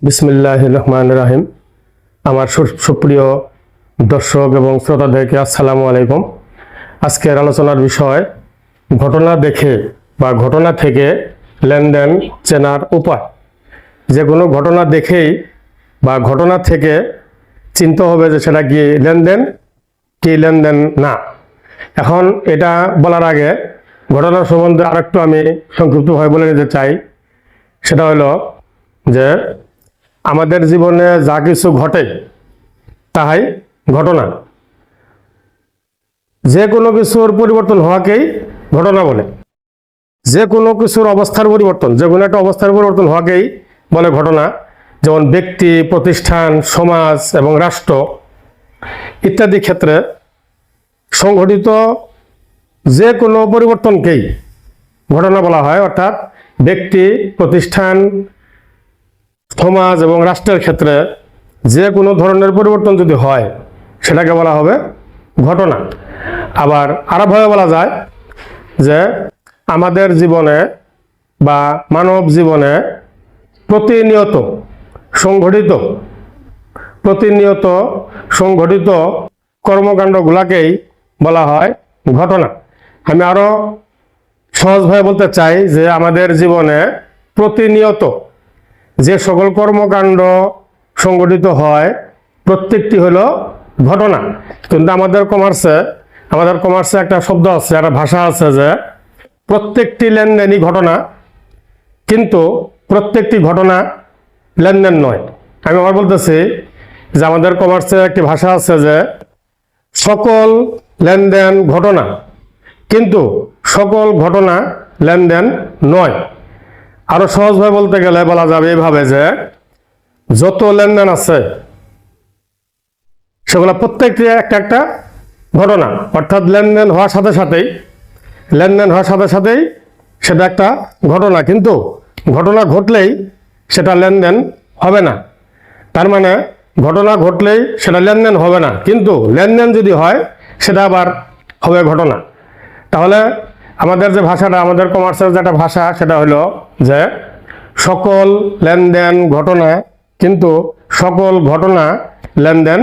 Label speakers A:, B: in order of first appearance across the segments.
A: বিসমিল্লাহির রহমানির রহিম। আমার সুপ্রিয় দর্শক এবং শ্রোতাদেরকে আসসালামু আলাইকুম। আজকের আলোচনার বিষয় ঘটনা দেখে বা ঘটনা থেকে লেনদেন চেনার উপায়। যে কোনো ঘটনা দেখেই বা ঘটনা থেকে চিনতে হবে যে সেটা কি লেনদেন কি লেনদেন না। এখন এটা বলার আগে ঘটনার সম্বন্ধে আরেকটু আমি সংক্ষিপ্তভাবে বলে নিতে চাই। সেটা হলো যে আমাদের জীবনে যা কিছু ঘটে তাই ঘটনা। যে কোনো কিছুর পরিবর্তন হওয়াকেই ঘটনা বলে। যে কোনো কিছুর অবস্থার পরিবর্তন, যে কোনো একটা অবস্থার পরিবর্তন হওয়াকেই বলে ঘটনা। যেমন ব্যক্তি, প্রতিষ্ঠান, সমাজ এবং রাষ্ট্র ইত্যাদি ক্ষেত্রে সংঘটিত যে কোনো পরিবর্তনকেই ঘটনা বলা হয়। অর্থাৎ ব্যক্তি, প্রতিষ্ঠান, সমাজ এবং রাষ্ট্রের ক্ষেত্রে যে কোনো ধরনের পরিবর্তন যদি হয় সেটাকে বলা হবে ঘটনা। আবার আরোভাবে বলা যায় যে আমাদের জীবনে বা মানব জীবনে প্রতিনিয়ত সংঘটিত কর্মকাণ্ডগুলোকেই বলা হয় ঘটনা। আমি আরো সহজভাবে বলতে চাই যে আমাদের জীবনে প্রতিনিয়ত যে সকল কর্মকাণ্ড সংগঠিত হয় প্রত্যেকটি হলো ঘটনা। কিন্তু আমাদের কমার্সে একটা শব্দ আছে, একটা ভাষা আছে যে প্রত্যেকটি লেনদেনই ঘটনা, কিন্তু প্রত্যেকটি ঘটনা লেনদেন নয়। আমি আবার বলতেছি যে আমাদের কমার্সে একটি ভাষা আছে যে সকল লেনদেন ঘটনা, কিন্তু সকল ঘটনা লেনদেন নয়। আরো সহজভাবে বলতে গেলে বলা যাবে এভাবে যে যত লেনদেন আছে সেগুলো প্রত্যেকটি একটা ঘটনা। অর্থাৎ লেনদেন হওয়ার সাথে সাথেই সেটা একটা ঘটনা, কিন্তু ঘটনা ঘটলেই সেটা লেনদেন হবে না। তার মানে ঘটনা ঘটলেই সেটা লেনদেন হবে না, কিন্তু লেনদেন যদি হয় সেটা আবার হবে ঘটনা। তাহলে আমাদের যে ভাষাটা, আমাদের কমার্সের যেটা ভাষা, সেটা হলো যে সকল লেনদেন ঘটনা, কিন্তু সকল ঘটনা লেনদেন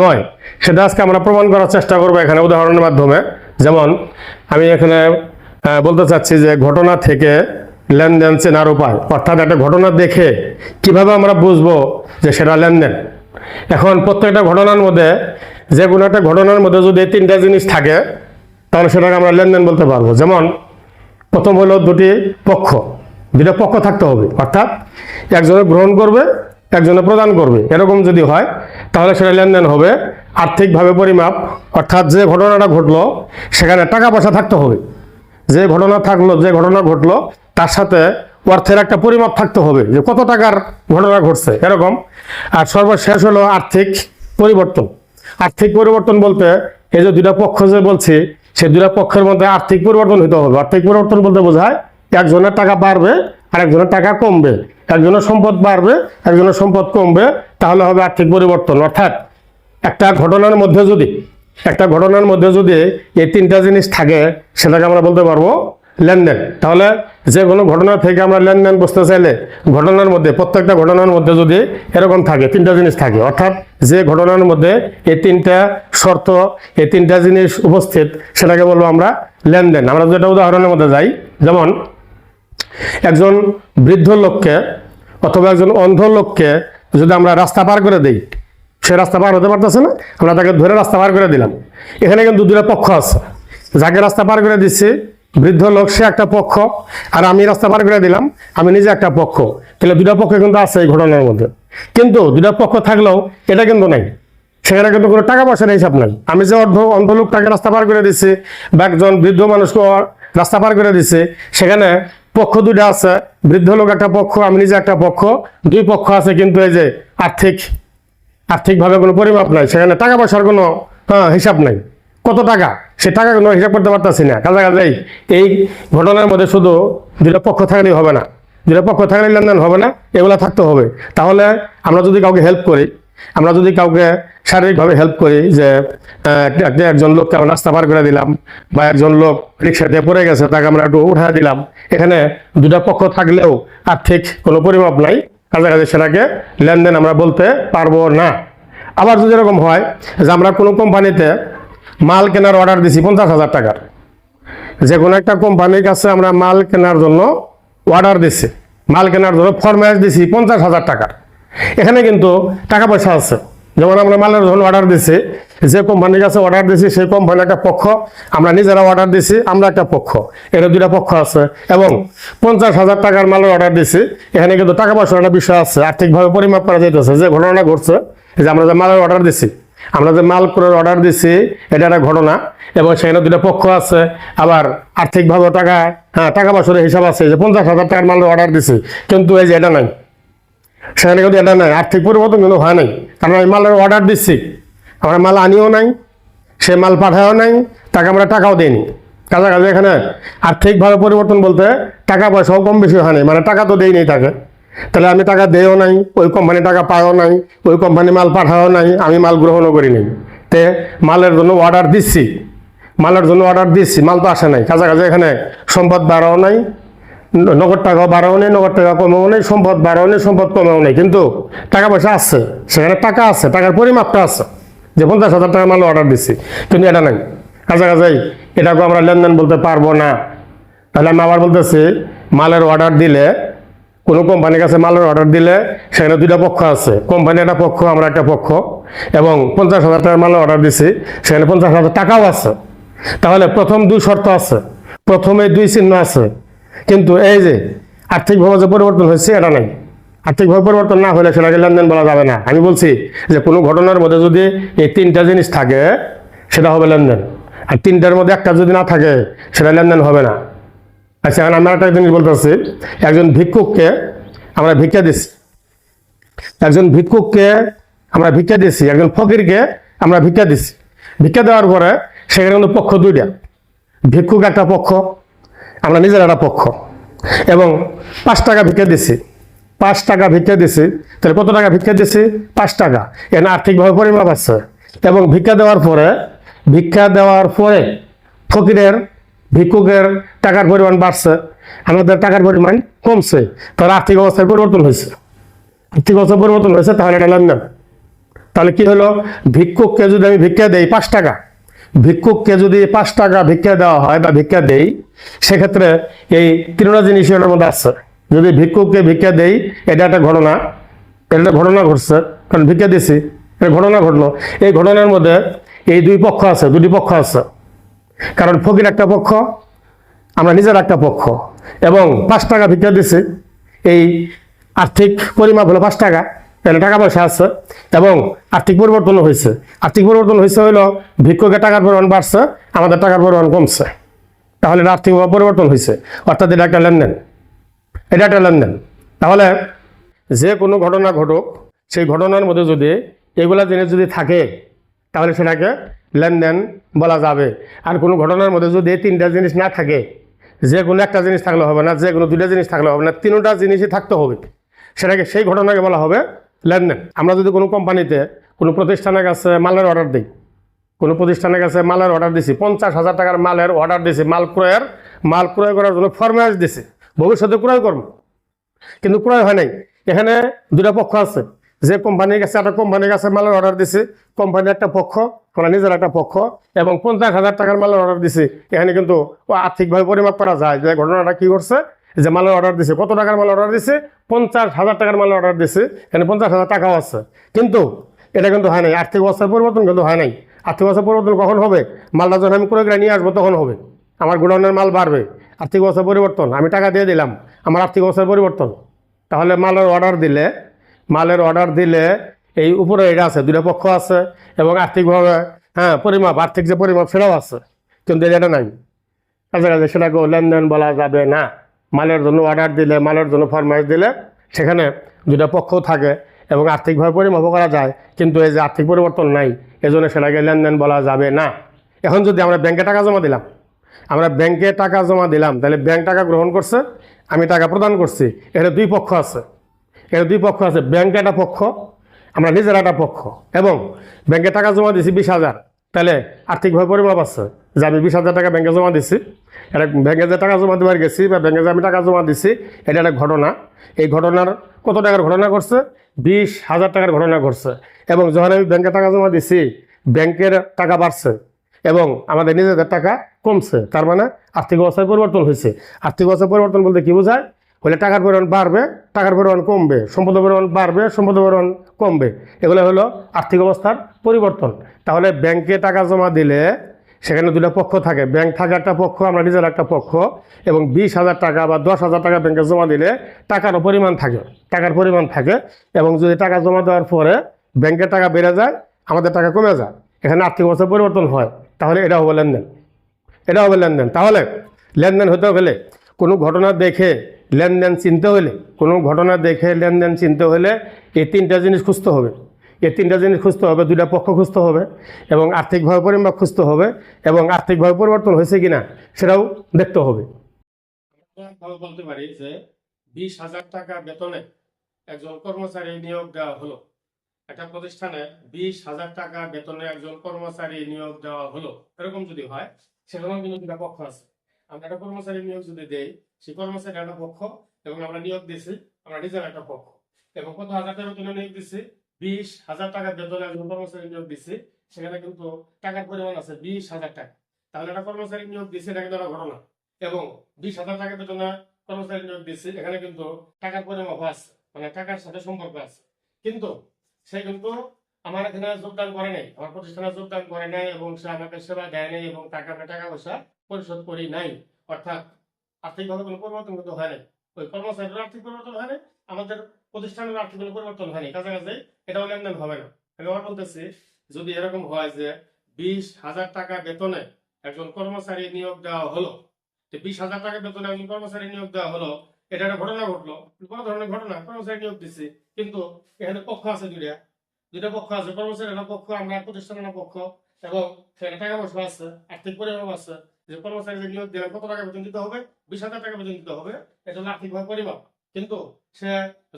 A: নয়। সেটা আজকে আমরা প্রমাণ করার চেষ্টা করবো এখানে উদাহরণের মাধ্যমে। যেমন আমি এখানে বলতে চাচ্ছি যে ঘটনা থেকে লেনদেন চেনার উপায়। অর্থাৎ একটা ঘটনা দেখে কিভাবে আমরা বুঝবো যে সেটা লেনদেন। এখন প্রত্যেকটা ঘটনার মধ্যে, যে কোনো একটা ঘটনার মধ্যে যদি তিনটা জিনিস থাকে তাহলে সেটাকে আমরা লেনদেন বলতে পারবো। যেমন প্রথম হলো দুটা পক্ষ থাকতে হবে। অর্থাৎ একজনে গ্রহণ করবে, একজনে প্রদান করবে, এরকম যদি হয় তাহলে সেটা লেনদেন হবে। আর্থিকভাবে পরিমাপ, অর্থাৎ যে ঘটনাটা ঘটলো সেখানে টাকা পয়সা থাকতে হবে। যে ঘটনা ঘটলো তার সাথে অর্থের একটা পরিমাপ থাকতে হবে যে কত টাকার ঘটনা ঘটছে, এরকম। আর সর্বশেষ হলো আর্থিক পরিবর্তন বলতে এই যে দুটা পক্ষ যে বলছি, সেই দুটা পক্ষের মধ্যে আর্থিক পরিবর্তন হতে হবে। আর্থিক পরিবর্তন বলতে বোঝায় একজনের টাকা বাড়বে আর একজনের টাকা কমবে, একজনের সম্পদ বাড়বে, একজনের সম্পদ কমবে, তাহলে হবে আর্থিক পরিবর্তন। অর্থাৎ একটা ঘটনার মধ্যে যদি এই তিনটা জিনিস থাকে সেটাকে আমরা বলতে পারবো লেনদেন। তাহলে যে কোনো ঘটনা থেকে আমরা লেনদেন বুঝতে চাইলে প্রত্যেকটা ঘটনার মধ্যে যদি এরকম থাকে, তিনটা জিনিস থাকে, অর্থাৎ যে ঘটনার মধ্যে এই তিনটা শর্ত, এই তিনটা জিনিস উপস্থিত, সেটাকে বলবো আমরা লেনদেন। আমরা যেটা উদাহরণের মধ্যে যাই, যেমন একজন বৃদ্ধ লোককে অথবা একজন অন্ধ লোককে যদি আমরা রাস্তা পার করে দিই, সে রাস্তা পার হতে পারতেছে না, আমরা তাকে ধরে রাস্তা পার করে দিলাম। এখানে কিন্তু দুটা পক্ষ আছে। যাকে রাস্তা পার করে দিচ্ছি বৃদ্ধ লোক, সে একটা পক্ষ, আর আমি রাস্তা পার করে দিলাম, আমি নিজে একটা পক্ষ। তাহলে দুটা পক্ষ কিন্তু আছে এই ঘটনার মধ্যে। কিন্তু দুটা পক্ষ থাকলেও এটা কিন্তু নাই, সেখানে কিন্তু কোনো টাকা পয়সার হিসাব নাই। আমি যে অন্ধ লোকটাকে রাস্তা পার করে দিচ্ছি বা একজন বৃদ্ধ মানুষকে রাস্তা পার করে দিচ্ছি, সেখানে পক্ষ দুইটা আছে। বৃদ্ধ লোক একটা পক্ষ, আমি নিজে একটা পক্ষ, দুই পক্ষ আছে, কিন্তু এই যে আর্থিকভাবে কোনো পরিমাপ নাই, সেখানে টাকা পয়সার কোনো হিসাব নাই। কত টাকা, সে টাকা কোনো হিসাব করতে পারতেছি না। কাছাকাছি এই ঘটনার মধ্যে শুধু দুটা পক্ষ থাকলেই হবে না, দুটা পক্ষ থাকলে লেনদেন হবে না, এগুলা থাকতে হবে। তাহলে আমরা যদি কাউকে হেল্প করি, আমরা যদি কাউকে শারীরিকভাবে হেল্প করি, যে একজন লোককে আমরা রাস্তা পার করে দিলাম, বা একজন লোক রিক্সাতে পড়ে গেছে তাকে আমরা একটু উঠা দিলাম, এখানে দুটা পক্ষ থাকলেও আর্থিক কোনো পরিমাপ নাই, কাছাকাছি সেটাকে লেনদেন আমরা বলতে পারবো না। আবার যদি এরকম হয় যে আমরা কোনো কোম্পানিতে মাল কেনার অর্ডার দিছি 50,000 টাকার, যে কোনো একটা কোম্পানির কাছে আমরা মাল কেনার জন্য অর্ডার দিছি, মাল কেনার জন্য ফরমাইশ দিছি 50,000 টাকার, এখানে কিন্তু টাকা পয়সা আছে। যেমন আমরা মালের জন্য অর্ডার দিছি, যে কোম্পানির কাছে অর্ডার দিছি সেই কোম্পানির একটা পক্ষ, আমরা নিজেরা অর্ডার দিছি আমরা একটা পক্ষ, এটা দুইটা পক্ষ আছে। এবং 50,000 টাকার মালের অর্ডার দিছি, এখানে কিন্তু টাকা পয়সার একটা বিষয় আছে, আর্থিকভাবে পরিমাপ করা যাইতেছে। যে ঘটনা ঘটছে যে আমরা যে মালের অর্ডার দিছি, আমরা যে মাল করে অর্ডার দিছি এটা একটা ঘটনা, এবং সেখানে দুটো পক্ষ আছে। আবার আর্থিকভাবে টাকা পয়সার হিসাব আছে যে 50,000 টাকার মালের অর্ডার দিছি, কিন্তু এই যে এটা নাই, সেখানে কিন্তু এটা নাই, আর্থিক পরিবর্তন কিন্তু হয় নাই। কারণ আমি মালের অর্ডার দিচ্ছি, আমরা মাল আনিও নাই, সে মাল পাঠাও নাই, তাকে আমরা টাকাও দিইনি। কাছাকাছি এখানে আর্থিকভাবে পরিবর্তন বলতে টাকা পয়সাও কম বেশি হয় নাই, মানে টাকা তো দেই নেই তাকে, তাহলে আমি টাকা দেও নাই, ওই কোম্পানি টাকা পায়ও নাই, ওই কোম্পানি মাল পাঠাও নাই, আমি মাল গ্রহণও করি নাই। তে মালের জন্য অর্ডার দিচ্ছি, মালের জন্য অর্ডার দিচ্ছি, মাল তো আসে নাই। কাছাকাছি এখানে সম্পদ বাড়াও নাই, নগদ টাকাও বাড়াও নেই, নগদ টাকা কমেও নেই, সম্পদ বাড়াও নেই, সম্পদ কমেও নেই, কিন্তু টাকা পয়সা আছে, সেখানে টাকা আছে, টাকার পরিমাপটা আছে, যে 50,000 টাকা মাল অর্ডার দিচ্ছি, কিন্তু এটা নাই। কাছাকাছি এটাকে আমরা লেনদেন বলতে পারবো না। তাহলে আমি আবার বলতেছি, মালের অর্ডার দিলে, কোনো কোম্পানির কাছে মালের অর্ডার দিলে সেখানে দুইটা পক্ষ আছে, কোম্পানি একটা পক্ষ, আমরা একটা পক্ষ, এবং 50,000 টাকার মালের অর্ডার দিচ্ছি, সেখানে 50,000 টাকাও আছে। তাহলে প্রথম দুই শর্ত আছে, প্রথমে দুই চিহ্ন আছে, কিন্তু এই যে আর্থিকভাবে যে পরিবর্তন হয়েছে এটা নাই। আর্থিকভাবে পরিবর্তন না হলে সেটাকে লেনদেন বলা যাবে না। আমি বলছি যে কোনো ঘটনার মধ্যে যদি এই তিনটা জিনিস থাকে সেটা হবে লেনদেন, আর তিনটার মধ্যে একটা যদি না থাকে সেটা লেনদেন হবে না। আচ্ছা, এখন আমরা একটা জিনিস বলতেছি, একজন ভিক্ষুককে আমরা ভিক্ষা দিচ্ছি, একজন ভিক্ষুককে আমরা ভিক্ষা দিচ্ছি, একজন ফকিরকে আমরা ভিক্ষা দিচ্ছি। ভিক্ষা দেওয়ার পরে সেখানে কিন্তু পক্ষ দুইটা, ভিক্ষুক একটা পক্ষ, আমরা নিজের একটা পক্ষ, এবং 5 টাকা ভিক্ষা দিছি, 5 টাকা ভিক্ষা দিছি। তাহলে কত টাকা ভিক্ষা দিছি? 5 টাকা। এখানে আর্থিকভাবে পরিমাপ আছে। এবং ভিক্ষা দেওয়ার পরে ফকিরের, ভিক্ষুকের টাকার পরিমাণ বাড়ছে, আমাদের টাকার পরিমাণ কমছে, তাহলে আর্থিক অবস্থায় পরিবর্তন হয়েছে। আর্থিক অবস্থায় পরিবর্তন হয়েছে, তাহলে এটা লেনদেন। তাহলে কি হলো, ভিক্ষুককে যদি আমি ভিক্ষা দেই 5 টাকা, ভিক্ষুককে যদি 5 টাকা ভিক্ষা দেওয়া হয় বা ভিক্ষা দেই, সেক্ষেত্রে এই তিনটা জিনিস এটার মধ্যে আছে। যদি ভিক্ষুককে ভিক্ষা দেই, এটা একটা ঘটনা, এটা ঘটনা ঘটছে, কারণ ভিক্ষা দিছি, এটা ঘটনা ঘটলো। এই ঘটনার মধ্যে এই দুই পক্ষ আছে, দুটি পক্ষ আছে, কারণ ফকির একটা পক্ষ, আমরা নিজের একটা পক্ষ, এবং 5 টাকা ভিক্ষা দিছি, এই আর্থিক পরিমাপ হলো 5 টাকা, তাহলে টাকা পয়সা আছে, এবং আর্থিক পরিবর্তন হয়েছে। আর্থিক পরিবর্তন হয়েছে হইলো ভিক্ষুকের টাকার পরিমাণ বাড়ছে, আমাদের টাকার পরিমাণ কমছে, তাহলে এটা আর্থিক পরিবর্তন হয়েছে, অর্থাৎ এটা একটা লেনদেন, এটা একটা লেনদেন। তাহলে যে কোনো ঘটনা ঘটুক, সেই ঘটনার মধ্যে যদি এগুলা জিনিস যদি থাকে তাহলে সেটাকে লেনদেন বলা যাবে। আর কোনো ঘটনার মধ্যে যদি এই তিনটা জিনিস না থাকে, যে কোনো একটা জিনিস থাকলে হবে না, যে কোনো দুইটা জিনিস থাকলে হবে না, তিনটা জিনিসই থাকতে হবে, সেটাকে, সেই ঘটনাকে বলা হবে লেনদেন। আমরা যদি কোনো কোম্পানিতে, কোনো প্রতিষ্ঠানের কাছে মালের অর্ডার দিই, কোনো প্রতিষ্ঠানের কাছে মালের অর্ডার দিছি, 50,000 টাকার মালের অর্ডার দিছি, মাল ক্রয় করার জন্য ফরমাইশ দিছি, ভবিষ্যতে ক্রয় করবো, কিন্তু ক্রয় হয় নাই। এখানে দুটা পক্ষ আছে, যে কোম্পানির কাছে, একটা কোম্পানির কাছে মালের অর্ডার দিছি, কোম্পানির একটা পক্ষ, আমরা নিজের একটা পক্ষ, এবং 50,000 টাকার মালের অর্ডার দিছি। এখানে কিন্তু আর্থিকভাবে পরিমাপ করা যায় যে ঘটনাটা কি করছে, যে মালের অর্ডার দিছে, কত টাকার মাল অর্ডার দিছে, 50,000 টাকার মালের অর্ডার দিছে, এখানে 50,000 টাকাও আছে, কিন্তু এটা কিন্তু হয় নাই, আর্থিক অবস্থার পরিবর্তন কিন্তু হয় নাই। আর্থিক অবস্থার পরিবর্তন কখন হবে? মালটা যখন আমি ক্রয় করে নিয়ে আসবো তখন হবে, আমার গোডাউনের মাল বাড়বে, আর্থিক অবস্থার পরিবর্তন, আমি টাকা দিয়ে দিলাম, আমার আর্থিক অবস্থার পরিবর্তন। তাহলে মালের অর্ডার দিলে এই উপরে এটা আছে, দুটো পক্ষ আছে, এবং আর্থিকভাবে পরিমাপ, আর্থিক যে পরিমাপ সেটাও আছে, কিন্তু এটা নাই। কাছাকাছি সেটাকে লেনদেন বলা যাবে না। মালের জন্য অর্ডার দিলে, মালের জন্য ফরমাইশ দিলে সেখানে দুটা পক্ষ থাকে এবং আর্থিকভাবে পরিমাপ করা যায়, কিন্তু এই যে আর্থিক পরিবর্তন নাই, এজন্য সেটাকে লেনদেন বলা যাবে না। এখন যদি আমরা ব্যাংকে টাকা জমা দিলাম, তাহলে ব্যাংক টাকা গ্রহণ করছে, আমি টাকা প্রদান করছি, এখানে দুই পক্ষ আছে, ব্যাংকে একটা পক্ষ, আমরা নিজের একটা পক্ষ, এবং ব্যাংকে টাকা জমা দিয়েছি 20,000, তাহলে আর্থিকভাবে পরিমাপ আছে যে আমি 20,000 টাকা ব্যাংকে জমা দিচ্ছি, এটা ব্যাংকে যে টাকা জমা দেওয়ার গেছি বা ব্যাংকে যে আমি টাকা জমা দিচ্ছি, এটা একটা ঘটনা। এই ঘটনার কত টাকার ঘটনা করছে? 20,000 টাকার ঘটনা করছে। এবং যখন আমি ব্যাংকে টাকা জমা দিচ্ছি, ব্যাংকের টাকা বাড়ছে এবং আমাদের নিজেদের টাকা কমছে, তার মানে আর্থিক অবস্থায় পরিবর্তন হয়েছে। আর্থিক অবস্থায় পরিবর্তন বলতে কি বোঝায়? হলে টাকার পরিমাণ বাড়বে, টাকার পরিমাণ কমবে, সম্পদের পরিমাণ বাড়বে, সম্পদের পরিমাণ কমবে, এগুলো হলো আর্থিক অবস্থার পরিবর্তন। তাহলে ব্যাংকে টাকা জমা দিলে সেখানে দুটো পক্ষ থাকে, ব্যাংক থাকে একটা পক্ষ, আমরা নিজের একটা পক্ষ, এবং 20,000 টাকা বা 10,000 টাকা ব্যাংকে জমা দিলে টাকারও পরিমাণ থাকে, টাকার পরিমাণ থাকে। এবং যদি টাকা জমা দেওয়ার পরে ব্যাংকের টাকা বেড়ে যায়, আমাদের টাকা কমে যায়, এখানে আর্থিক অবস্থার পরিবর্তন হয়, তাহলে এটা হবে লেনদেন, এটা হবে লেনদেন। তাহলে লেনদেন হতে হলে, কোনো ঘটনা দেখে লেনদেন চিনতে হলে, কোনো ঘটনা দেখে লেনদেন চিনতে হলে এই তিনটা জিনিস খুঁজতে হবে, এই তিনটা জিনিস খুঁজতে হবে, দুইটা পক্ষ খুঁজতে হবে, এবং আর্থিকভাবে পরিমাপ খুঁজতে হবে, এবং আর্থিকভাবে পরিবর্তন হয়েছে কিনা সেটাও দেখতে হবে। বলতে পারি যে 20,000 টাকা বেতনে একজন কর্মচারী নিয়োগ দেওয়া হলো, একটা প্রতিষ্ঠানে 20,000 টাকা বেতনে একজন কর্মচারী নিয়োগ দেওয়া হলো, এরকম যদি হয়, সেখানেও কিন্তু দুটা পক্ষ আছে। আমরা একটা কর্মচারী নিয়োগ যদি দেই, সেই কর্মচারী একটা পক্ষ, এবং আমরা নিয়োগ দিচ্ছি আমরা নিজের একটা পক্ষ, এবং কত হাজার টাকা বেতনে নিয়োগ দিচ্ছি? 20,000 টাকা বেতনে একজন কর্মচারী নিয়োগ দিচ্ছি, সেখানে কিন্তু টাকার পরিমাণ আছে 20,000 টাকা। তাহলে একটা কর্মচারী নিয়োগ দিচ্ছে, এটা কিন্তু একটা ঘটনা। এবং 20,000 টাকা বেতনে কর্মচারী নিয়োগ দিচ্ছি, এখানে কিন্তু টাকার পরিমাণ আছে, মানে টাকার সাথে সম্পর্ক আছে। কিন্তু সে কিন্তু আমার এখানে যোগদান করে নাই, আমার প্রতিষ্ঠানে যোগদান করে নাই, এবং সে আমাকে সেবা দেয় নাই, এবং তাকে আমরা টাকা পয়সা পরিশোধ করি নাই। অর্থাৎ আর্থিকভাবে কোনো পরিবর্তন কিন্তু হয় নাই, ওই কর্মচারীর আর্থিক পরিবর্তন হয় নাই, আমাদের প্রতিষ্ঠানের আর্থিক কোনো পরিবর্তন হয়নি, কাছাকাছি, এটাও লেনদেন হবে না। আমি আবার বলতেছি, যদি এরকম হয় যে 20,000 টাকা বেতনে একজন কর্মচারী নিয়োগ দেওয়া হলো, 20,000 টাকা বেতনে একজন কর্মচারী নিয়োগ দেওয়া হলো, এটা একটা ঘটনা ঘটলো, কোনো ধরনের ঘটনা, কর্মচারী নিয়োগ দিচ্ছি, কিন্তু এখানে পক্ষ আছে দুইটা পক্ষ আছে, কর্মচারী পক্ষ, আমরা প্রতিষ্ঠানের পক্ষ, এবং সেখানে টাকা পয়সা আছে, আর্থিক পরিমাণ আছে, যে কর্মচারী যে নিয়োগ দিলে কত টাকা বেতন দিতে হবে? 20,000 টাকা বেতন দিতে হবে, এটা হলো আর্থিকভাবে পরিমাপ। কিন্তু সে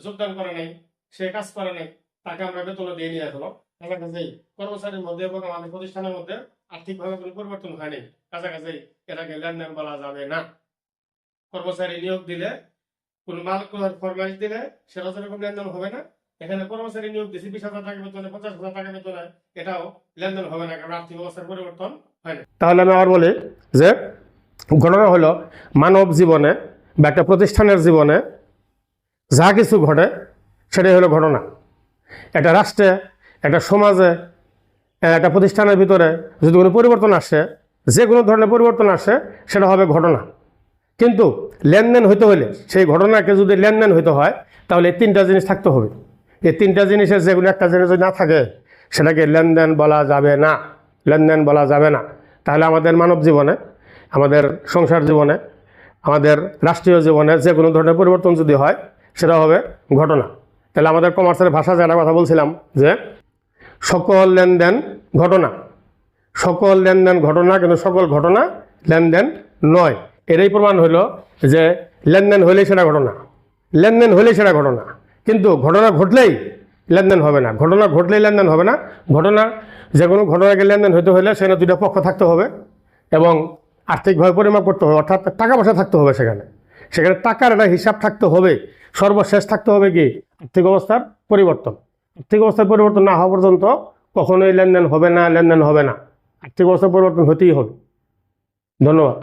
A: যোগদান করে নাই, সে কাজ করে নাই, তাকে আমরা বেতন দিয়ে নিয়ে আসলো, কাছাকাছি কর্মচারীর মধ্যে এবং আমাদের প্রতিষ্ঠানের মধ্যে আর্থিকভাবে কোনো পরিবর্তন হয়নি, কাছাকাছি, এটাকে লেনদেন বলা যাবে না। কর্মচারী নিয়োগ দিলে, কোন মাল ফরমাইশ দিলে, সেটা যেরকম লেনদেন হবে না। এখানে কর্মচারী নিয়োগ দিচ্ছি 20,000 টাকা বেতনে, 50,000 টাকা বেতনে, এটাও লেনদেন হবে না, কারণ আর্থিক অবস্থার পরিবর্তন হয় না। তাহলে আমি আবার বলি যে ঘটনা হলো, মানব জীবনে বা একটা প্রতিষ্ঠানের জীবনে যা কিছু ঘটে সেটাই হলো ঘটনা। একটা রাষ্ট্রে, একটা সমাজে, একটা প্রতিষ্ঠানের ভিতরে যদি কোনো পরিবর্তন আসে, যে কোনো ধরনের পরিবর্তন আসে, সেটা হবে ঘটনা। কিন্তু লেনদেন হইতে হলে, সেই ঘটনাকে যদি লেনদেন হইতে হয়, তাহলে এই তিনটা জিনিস থাকতে হবে। এই তিনটা জিনিসের যেগুলো একটা জিনিস যদি না থাকে, সেটাকে লেনদেন বলা যাবে না, লেনদেন বলা যাবে না। তাহলে আমাদের মানব জীবনে, আমাদের সংসার জীবনে, আমাদের রাষ্ট্রীয় জীবনে যে কোনো ধরনের পরিবর্তন যদি হয়, সেটা হবে ঘটনা। তাহলে আমাদের কমার্সের ভাষা যারা কথা বলছিলাম যে সকল লেনদেন ঘটনা, সকল লেনদেন ঘটনা, কিন্তু সকল ঘটনা লেনদেন নয়। এটাই প্রমাণ হলো যে লেনদেন হলেই সেটা ঘটনা, লেনদেন হলেই সেটা ঘটনা, কিন্তু ঘটনা ঘটলেই লেনদেন হবে না, ঘটনা ঘটলেই লেনদেন হবে না। ঘটনা, যে কোনো ঘটনাকে লেনদেন হতে হলে সেখানে দুইটা পক্ষ থাকতে হবে, এবং আর্থিকভাবে পরিমাপ করতে হবে, অর্থাৎ টাকা পয়সা থাকতে হবে, সেখানে সেখানে টাকার একটা হিসাব থাকতে হবে, সর্বশেষ থাকতে হবে কি? আর্থিক অবস্থার পরিবর্তন। আর্থিক অবস্থার পরিবর্তন না হওয়া পর্যন্ত কখনোই লেনদেন হবে না, লেনদেন হবে না, আর্থিক অবস্থার পরিবর্তন হতেই হবে। ধন্যবাদ।